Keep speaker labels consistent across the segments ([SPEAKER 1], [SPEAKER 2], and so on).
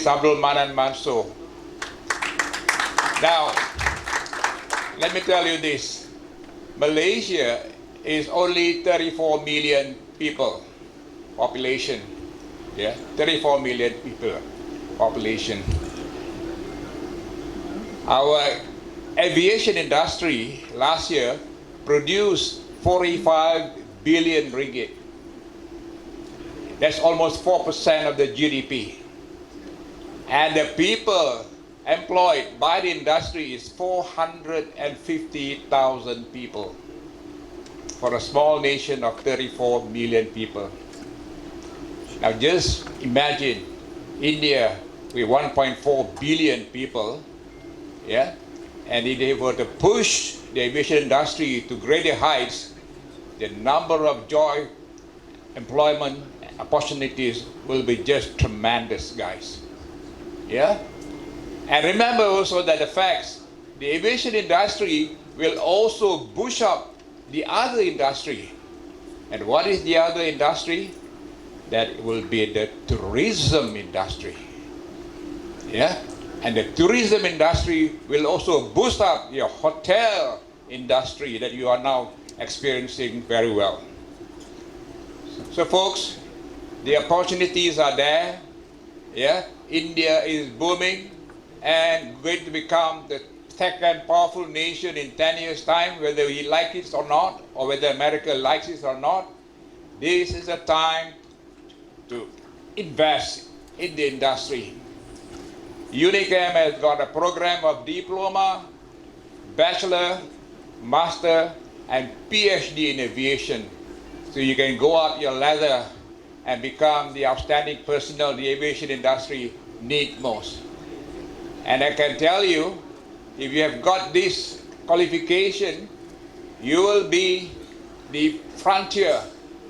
[SPEAKER 1] is Abdul Manan Mansoor. Now, let me tell you this. Malaysia is only 34 million people population. Yeah, 34 million people population. Our aviation industry last year produced 45 billion ringgit. That's almost 4% of the GDP. And the people employed by the industry is 450,000 people for a small nation of 34 million people. Now just imagine India with 1.4 billion people, yeah, and if they were to push the aviation industry to greater heights, the number of job employment opportunities will be just tremendous, guys. Yeah? And remember also that the aviation industry will also push up the other industry. And what is the other industry? That will be the tourism industry. Yeah? And the tourism industry will also boost up your hotel industry that you are now experiencing very well. So folks, the opportunities are there. Yeah? India is booming and going to become the second powerful nation in 10 years' time, whether we like it or not, or whether America likes it or not. This is a time to invest in the industry. Unicam has got a program of diploma, bachelor, master, and PhD in aviation. So you can go up your ladder and become the outstanding personnel the aviation industry needs most. And I can tell you, if you have got this qualification, you will be the frontier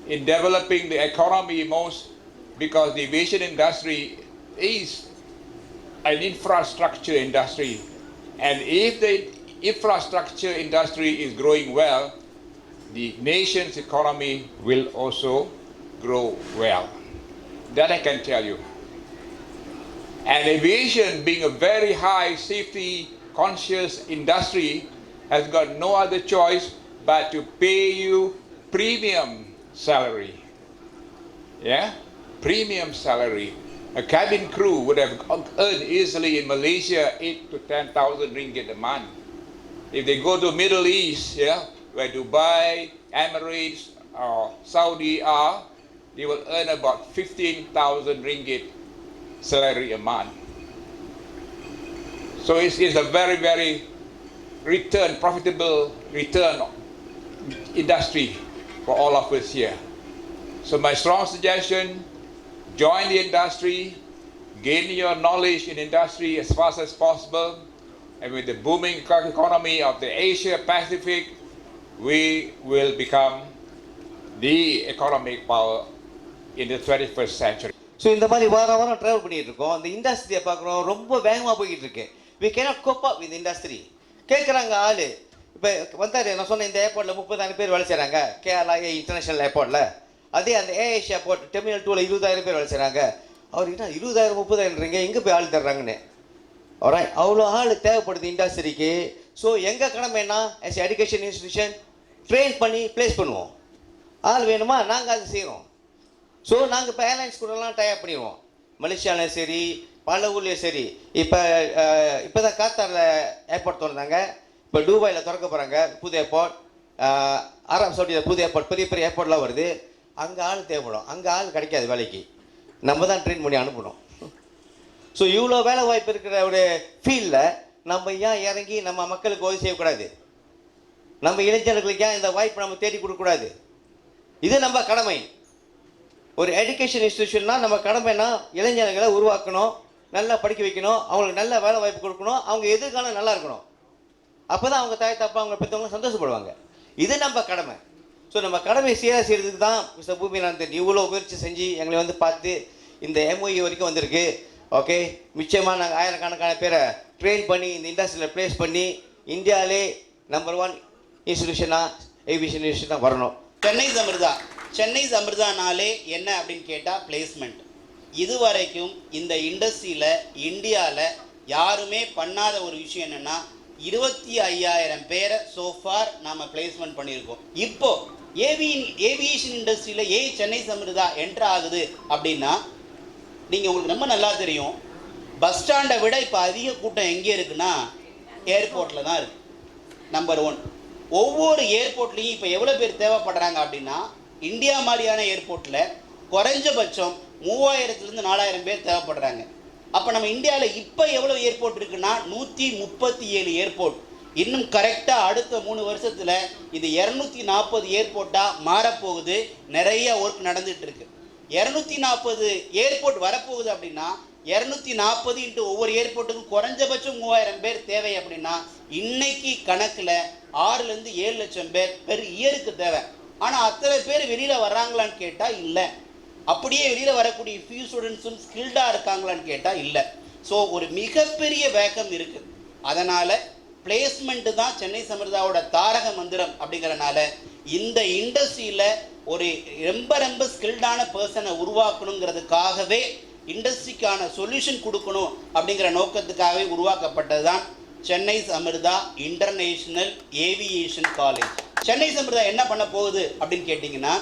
[SPEAKER 1] in developing the economy most, because the aviation industry is an infrastructure industry. And if the infrastructure industry is growing well, the nation's economy will also grow well. That I can tell you. And aviation, being a very high safety conscious industry, has got no other choice but to pay you premium salary. Yeah? Premium salary. A cabin crew would have earned easily in Malaysia 8 to 10,000 ringgit a month. If they go to Middle East, yeah, where Dubai, Emirates, or Saudi are, they will earn about 15,000 ringgit salary a month. So it's a very, very profitable return industry for all of us here. So my strong suggestion, join the industry, gain your knowledge in industry as fast as possible, and with the booming economy of the Asia Pacific, we will become the economic power in the 21st century.
[SPEAKER 2] So இந்த மாதிரி வாரம் travel பண்ணிட்டு இருக்கோம். அந்த இண்டஸ்ட்ரியை பார்க்குறோம், ரொம்ப வேகமாக போய்கிட்டு இருக்கு. We cannot cope up with industry. கேட்குறாங்க ஆள். இப்போ வந்தார், நான் சொன்ன இந்த ஏர்போர்ட்டில் 30,000 பேர் வேலை செய்கிறாங்க, கேரளா இன்டர்நேஷனல் ஏர்போர்ட்டில். அதே அந்த ஏஏஷியா போர்ட் டெர்மினல் 2ல 20,000 பேர் வேலை செய்கிறாங்க. அவர்கிட்ட 20,000 30,000 எங்கே போய் ஆள் தர்றாங்கன்னு. அவ்வளோ ஆள் தேவைப்படுது இண்டஸ்ட்ரிக்கு. ஸோ எங்கள் கடமை என்ன, ஆஸ் எஜுகேஷன் இன்ஸ்டிடியூஷன் ட்ரெயின் பண்ணி ப்ளேஸ் பண்ணுவோம். ஆள் வேணுமா, நாங்கள் அது செய்கிறோம். ஸோ நாங்கள் இப்போ ஏர்லைன்ஸ் கூடலாம் டைப் பண்ணிடுவோம். மலேசியாவிலையும் சரி, பல ஊர்லேயும் சரி. இப்போ தான் காத்தாரில் ஏர்போர்ட் திறந்தாங்க, இப்போ துபாயில் திறக்க போகிறாங்க புது ஏர்போர்ட், அரப் சவுடியில் புது ஏர்போர்ட், பெரிய பெரிய ஏர்போர்ட்லாம் வருது. அங்கே ஆள் தேவைப்படும், அங்கே ஆள் கிடைக்காது வேலைக்கு, நம்ம தான் ட்ரெயின் பண்ணி அனுப்பணும். ஸோ இவ்வளோ வேலை வாய்ப்பு இருக்கிற ஒரு ஃபீல்டில் நம்ம ஏன் இறங்கி நம்ம மக்களுக்கு உதவி செய்யக்கூடாது? நம்ம இளைஞர்களுக்கு ஏன் இந்த வாய்ப்பு நம்ம தேடி கொடுக்கக்கூடாது? இது நம்ம கடமை. ஒரு எஜுகேஷன் இன்ஸ்டிடியூஷன்னா நம்ம கடமைன்னா இளைஞர்களை உருவாக்கணும், நல்லா படிக்க வைக்கணும், அவங்களுக்கு நல்ல வேலை வாய்ப்பு கொடுக்கணும், அவங்க எதிர்காலம் நல்லா இருக்கணும். அப்போ தான் அவங்க தாய் தப்பா அவங்க பெற்றவங்க சந்தோஷப்படுவாங்க. இது நம்ம கடமை. ஸோ நம்ம கடமை சீராக செய்கிறதுக்கு தான் மிஸ்டர் பூமிநாதன் இவ்வளோ முயற்சி செஞ்சு எங்களை வந்து பார்த்து இந்த எம்ஓஇ வரைக்கும் வந்திருக்கு. ஓகே, நிச்சயமாக நாங்கள் ஆயிரக்கணக்கான பேரை ட்ரெயின் பண்ணி இந்த இண்டஸ்ட்ரியில் ப்ளேஸ் பண்ணி இந்தியாவிலே நம்பர் 1 இன்ஸ்டிடியூஷனாக ஏவியேஷன் இன்ஸ்டியூஷனாக வரணும்.
[SPEAKER 3] சென்னை சமிர்தானாலே என்ன அப்படின்னு கேட்டால் பிளேஸ்மெண்ட். இதுவரைக்கும் இந்த இண்டஸ்ட்ரியில் இந்தியாவில் யாருமே பண்ணாத ஒரு விஷயம் என்னென்னா 25,000 பேரை சோஃபார் நாம் பிளேஸ்மெண்ட் பண்ணியிருக்கோம். இப்போ ஏவியேஷன் இண்டஸ்ட்ரியில் சென்னை சமிர்தா என்ட்ரு ஆகுது அப்படின்னா நீங்கள் உங்களுக்கு ரொம்ப நல்லா தெரியும், பஸ் ஸ்டாண்டை விட இப்போ அதிக கூட்டம் எங்கே இருக்குன்னா ஏர்போர்ட்டில் தான் இருக்குது. நம்பர் 1. ஒவ்வொரு ஏர்போர்ட்லேயும் இப்போ எவ்வளோ பேர் தேவைப்படுறாங்க அப்படின்னா, இந்தியா மாதிரியான ஏர்போர்ட்டில் குறைஞ்சபட்சம் 3000 4,000 பேர் தேவைப்படுறாங்க. அப்போ நம்ம இந்தியாவில் இப்போ எவ்வளோ ஏர்போர்ட் இருக்குன்னா 137 ஏர்போர்ட். இன்னும் கரெக்டாக அடுத்த 3 வருஷத்தில் இது 240 ஏர்போர்ட்டாக மாறப்போகுது. நிறைய ஒர்க் நடந்துகிட்டு இருக்கு. 240 ஏர்போர்ட் வரப்போகுது அப்படின்னா 240 இன்ட்டு ஒவ்வொரு ஏர்போர்ட்டுக்கும் குறைஞ்சபட்சம் 3000 பேர் தேவை அப்படின்னா இன்னைக்கு கணக்கில் 6 7 லட்சம் பேர் பெர் இயருக்கு தேவை. ஆனால் அத்தனை பேர் வெளியில் வர்றாங்களான்னு கேட்டால் இல்லை. அப்படியே வெளியில் வரக்கூடிய ஃபியூ ஸ்டூடெண்ட்ஸும் ஸ்கில்டாக இருக்காங்களான்னு கேட்டால் இல்லை. ஸோ ஒரு மிகப்பெரிய வேக்கம் இருக்குது. அதனால் பிளேஸ்மெண்ட்டு தான் சென்னை சமிர்தாவோட தாரக மந்திரம். அப்படிங்கிறனால இந்த இண்டஸ்ட்ரியில் ஒரு ரொம்ப ஸ்கில்டான பர்சனை உருவாக்கணுங்கிறதுக்காகவே இண்டஸ்ட்ரிக்கான சொல்யூஷன் கொடுக்கணும் அப்படிங்கிற நோக்கத்துக்காகவே உருவாக்கப்பட்டது தான் Chennai Samirtha international aviation college. Chennai Samirtha என்ன பண்ண போகுது அப்படின்னு கேட்டிங்கன்னா,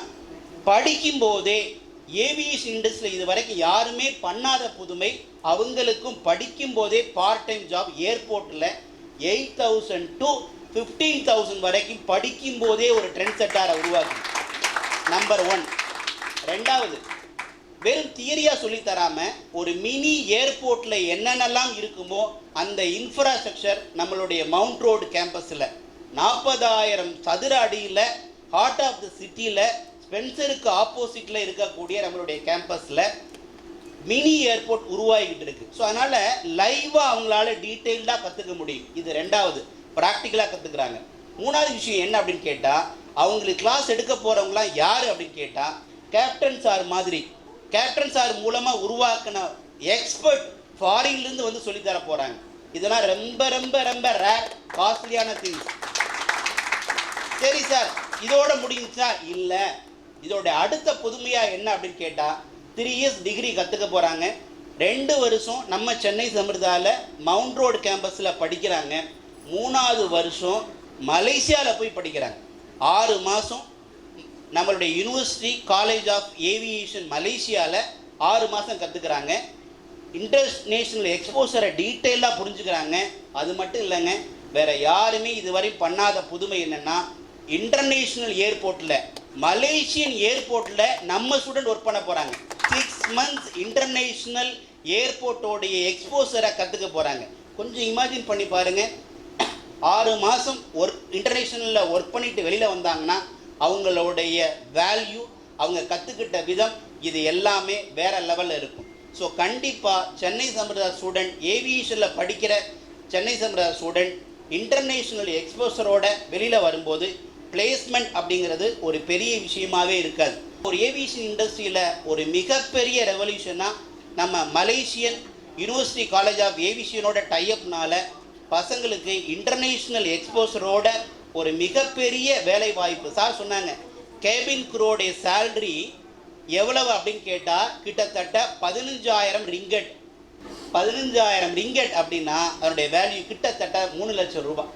[SPEAKER 3] படிக்கும்போதே ஏவியேஷன் இண்டஸ்ட்ரியில் இது வரைக்கும் யாருமே பண்ணாத புதுமை, அவங்களுக்கும் படிக்கும்போதே பார்ட் டைம் ஜாப் ஏர்போர்ட்டில் 8,000 to 15,000 வரைக்கும் படிக்கும்போதே ஒரு ட்ரெண்ட் செட்டாரை உருவாக்கி. நம்பர் 1. 2வது, வெறும் தியரியாக சொல்லித்தராமல் ஒரு மினி ஏர்போர்ட்டில் என்னென்னலாம் இருக்குமோ அந்த இன்ஃப்ராஸ்ட்ரக்சர் நம்மளுடைய மவுண்ட் ரோடு கேம்பஸில் 40,000 சதுர அடியில் ஹார்ட் ஆஃப் த சிட்டியில் ஸ்பென்சருக்கு ஆப்போசிட்டில் இருக்கக்கூடிய நம்மளுடைய கேம்பஸில் மினி ஏர்போர்ட் உருவாகிக்கிட்டு இருக்குது. ஸோ அதனால் லைவாக அவங்களால டீட்டெயில்டாக கற்றுக்க முடியும். இது 2வது, ப்ராக்டிக்கலாக கற்றுக்குறாங்க. 3வது விஷயம் என்ன அப்படின்னு கேட்டால், அவங்களுக்கு கிளாஸ் எடுக்க போகிறவங்களாம் யார் அப்படின்னு கேட்டால், கேப்டன் சார் மாதிரி, கேப்டன் சார் மூலமாக உருவாக்கின எக்ஸ்பர்ட் ஃபாரின்லேருந்து வந்து சொல்லித்தர போகிறாங்க. இதெல்லாம் ரொம்ப ரேர் காஸ்ட்லியான திங்ஸ். சரி சார், இதோட முடிஞ்சுச்சா? இல்லை, இதோட அடுத்த புதுமையாக என்ன அப்படின்னு கேட்டால், 3 years டிகிரி கற்றுக்க போகிறாங்க. 2 வருஷம் நம்ம சென்னை சமிர்தாவில் மவுண்ட் ரோடு கேம்பஸில் படிக்கிறாங்க. 3வது வருஷம் மலேசியாவில் போய் படிக்கிறாங்க. 6 மாதம் நம்மளுடைய யூனிவர்சிட்டி காலேஜ் ஆஃப் ஏவியேஷன் மலேசியாவில் 6 மாதம் கற்றுக்குறாங்க. இன்டர்நேஷ்னல் எக்ஸ்போசரை டீட்டெயிலாக புரிஞ்சுக்கிறாங்க. அது மட்டும் இல்லைங்க, வேறு யாருமே இதுவரை பண்ணாத புதுமை என்னென்னா, இன்டர்நேஷ்னல் ஏர்போர்ட்டில் மலேசியன் ஏர்போர்ட்டில் நம்ம ஸ்டூடெண்ட் ஒர்க் பண்ண போகிறாங்க. 6 months இன்டர்நேஷ்னல் ஏர்போர்ட்டோடைய எக்ஸ்போசரை கற்றுக்க போகிறாங்க. கொஞ்சம் இமேஜின் பண்ணி பாருங்கள், 6 மாதம் இன்டர்நேஷ்னலில் ஒர்க் பண்ணிட்டு வெளியில் வந்தாங்கன்னா அவங்களுடைய வேல்யூ, அவங்க கற்றுக்கிட்ட விதம், இது எல்லாமே வேறு லெவலில் இருக்கும். ஸோ கண்டிப்பாக சென்னை சமிர்தா ஸ்டூடெண்ட், ஏவியேஷனில் படிக்கிற சென்னை சமிர்தா ஸ்டூடெண்ட் இன்டர்நேஷ்னல் எக்ஸ்போசரோட வெளியில் வரும்போது பிளேஸ்மெண்ட் அப்படிங்கிறது ஒரு பெரிய விஷயமாகவே இருக்காது. ஒரு ஏவியேஷன் இண்டஸ்ட்ரியில் ஒரு மிகப்பெரிய ரெவல்யூஷனாக நம்ம மலேசியன் யூனிவர்சிட்டி காலேஜ் ஆஃப் ஏவியேஷனோட டைஅப்னால பசங்களுக்கு இன்டர்நேஷ்னல் எக்ஸ்போசரோட ஒரு மிகப்பெரிய வேலை வாய்ப்பு. சார் சொன்னாங்க, கேபின் குரோடைய சேல்ரி எவ்வளவு அப்படின்னு கேட்டால் கிட்டத்தட்ட 15,000 ரிங்கட். 15,000 ரிங்கட் அப்படின்னா அதனுடைய வேல்யூ கிட்டத்தட்ட 3 லட்சம் ரூபாய்.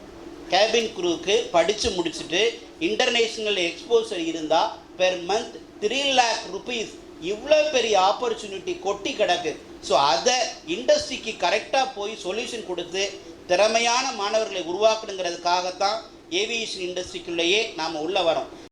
[SPEAKER 3] கேபின் குரூவுக்கு படித்து முடிச்சுட்டு இன்டர்நேஷ்னல் எக்ஸ்போசர் இருந்தால் பெர் மந்த் 3 lakh rupees. இவ்வளோ பெரிய ஆப்பர்ச்சுனிட்டி கொட்டி கிடக்கு. ஸோ அதை இண்டஸ்ட்ரிக்கு கரெக்டாக போய் சொல்யூஷன் கொடுத்து திறமையான மாணவர்களை உருவாக்கணுங்கிறதுக்காகத்தான் ஏவியேஷன் இண்டஸ்ட்ரிக்குள்ளேயே நாம் உள்ளே வரோம்.